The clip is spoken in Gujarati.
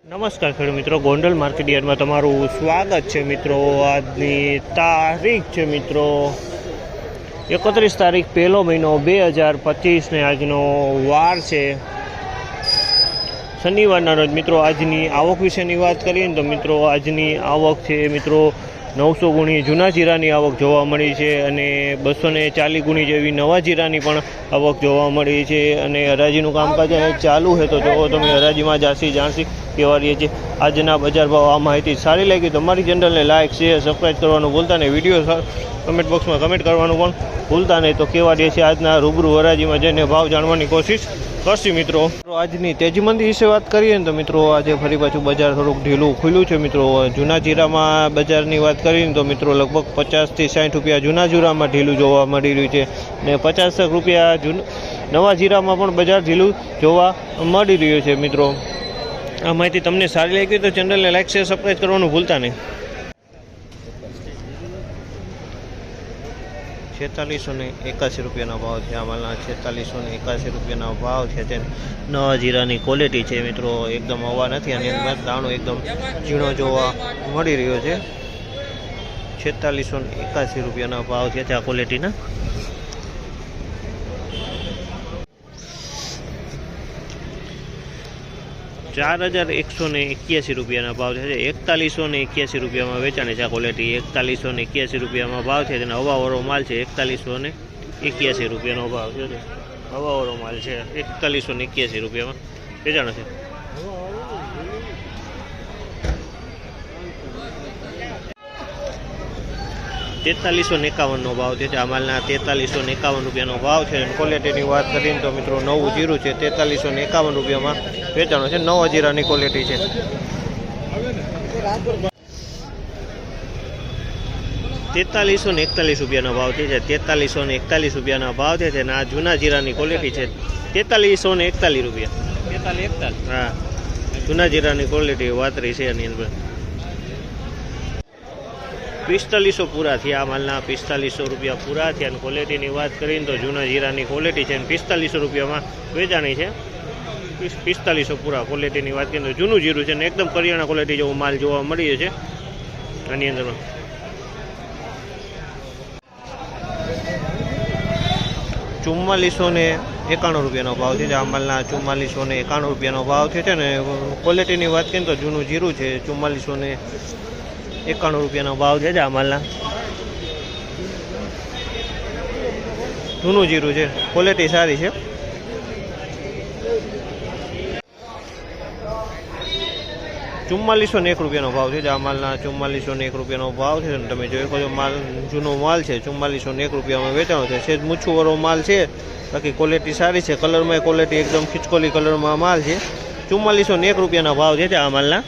નમસ્કાર ખેડૂત મિત્રો, ગોંડલ માર્કેટ યાર્ડમાં તમારું સ્વાગત છે મિત્રો। આજની તારીખ છે મિત્રો 31 તારીખ 1લો મહિનો 2025 ને આજનો વાર છે શનિવારના રોજ મિત્રો। આજની આવક વિશેની વાત કરીએ તો મિત્રો આજની આવક છે મિત્રો 900 ગુણી જૂના જીરાની આવક જોવા મળી છે અને 240 ગુણી જેવી નવા જીરાની પણ આવક જોવા મળી છે અને હરાજીનું કામકાજ ચાલુ છે। તો જો તમે હરાજીમાં જાણશી કેવા રહીએ છીએ આજના બજાર ભાવ। આ માહિતી સારી લાગી તો અમારી ચેનલને લાઇક શેર સબસ્ક્રાઈબ કરવાનું ભૂલતા નહીં, વિડીયો કમેન્ટ બોક્સમાં કમેન્ટ કરવાનું પણ ભૂલતા નહીં। તો કેવા રહીએ છીએ આજના રૂબરૂ હરાજીમાં જઈને ભાવ જાણવાની કોશિશ કરશી મિત્રો। આજની તેજી મંદી વિશે વાત કરીએ ને તો મિત્રો આજે ફરી પાછું બજાર થોડુંક ઢીલું ખુલ્યું છે મિત્રો। જૂના જીરામાં બજારની વાત કરીએ તો મિત્રો લગભગ 50 થી 60 રૂપિયા જૂના જીરામાં ઢીલું જોવા મળી રહ્યું છે ને 50 રૂપિયા નવા જીરામાં પણ બજાર ઢીલું જોવા મળી રહ્યું છે મિત્રો। આ માહિતી તમને સારી લાગી તો ચેનલને લાઈક શેર સબસ્ક્રાઈબ કરવાનું ભૂલતા નહીં। 4681 રૂપિયાનો ભાવ છે આમાંના 4681 રૂપિયાનો ભાવ છે તે નવા જીરાની ક્વોલિટી છે મિત્રો। એકદમ હવા નથી અને દાણો એકદમ ઝીણો જોવા મળી રહ્યો છે। 4681 રૂપિયાનો ભાવ છે આ ક્વોલિટીના। ₹4181 રૂપિયાના ભાવ છે। 4181 રૂપિયામાં વેચાણે છે આ ક્વોલિટી। 4181 રૂપિયામાં ભાવ છે તેનો હવાવાળો માલ છે। 4181 રૂપિયાનો ભાવ છે, હવાવાળો માલ છે। 4181 રૂપિયામાં વેચાણો છે। ₹4351 ભાવ છે આ માલના। 4351 રૂપિયાનો ભાવ છે। ક્વોલિટીની વાત કરીએ તો મિત્રો નવું જીરું છે 4351 રૂપિયામાં વેચાણો છે। નવા જીરાની ક્વોલિટી છે। ₹4341 રૂપિયાનો ભાવ છે। 4341 રૂપિયાના ભાવ છે અને આ જૂના જીરાની ક્વોલિટી છે। 4341 રૂપિયા, હા જૂના જીરાની ક્વોલિટી વાતરી છે એની અંદર। 4500 પૂરા થયા આ માલના। 4500 રૂપિયા પૂરા થયા અને ક્વોલિટીની વાત કરીએ તો જૂના જીરાની ક્વોલિટી છે અને 4500 રૂપિયામાં વેચાણી છે। 4500 પૂરા ક્વોલિટીની વાત કરીએ તો જૂનું જીરું છે અને એકદમ કરિયાણા ક્વોલિટી જેવો માલ જોવા મળી છે આની અંદરમાં। 4491 રૂપિયાનો ભાવ છે આ માલના। 4491 રૂપિયાનો ભાવ છે ને ક્વોલિટીની વાત કરીએ તો જૂનું જીરું છે। 4491 રૂપિયાનો ભાવ છે આ માલના। જૂનું જીરું છે, ક્વોલિટી સારી છે। 4401 રૂપિયાનો ભાવ છે આ માલના। 4401 રૂપિયાનો ભાવ છે અને તમે જોઈ શકો છો માલ જૂનો માલ છે। 4401 રૂપિયામાં વેચાણો છે। સેજ મૂછુંવાળો માલ છે, બાકી ક્વોલિટી સારી છે। કલરમાં ક્વોલિટી એકદમ ખીચકોલી કલરમાં માલ છે। 4401 રૂપિયાના ભાવ છે આ માલના।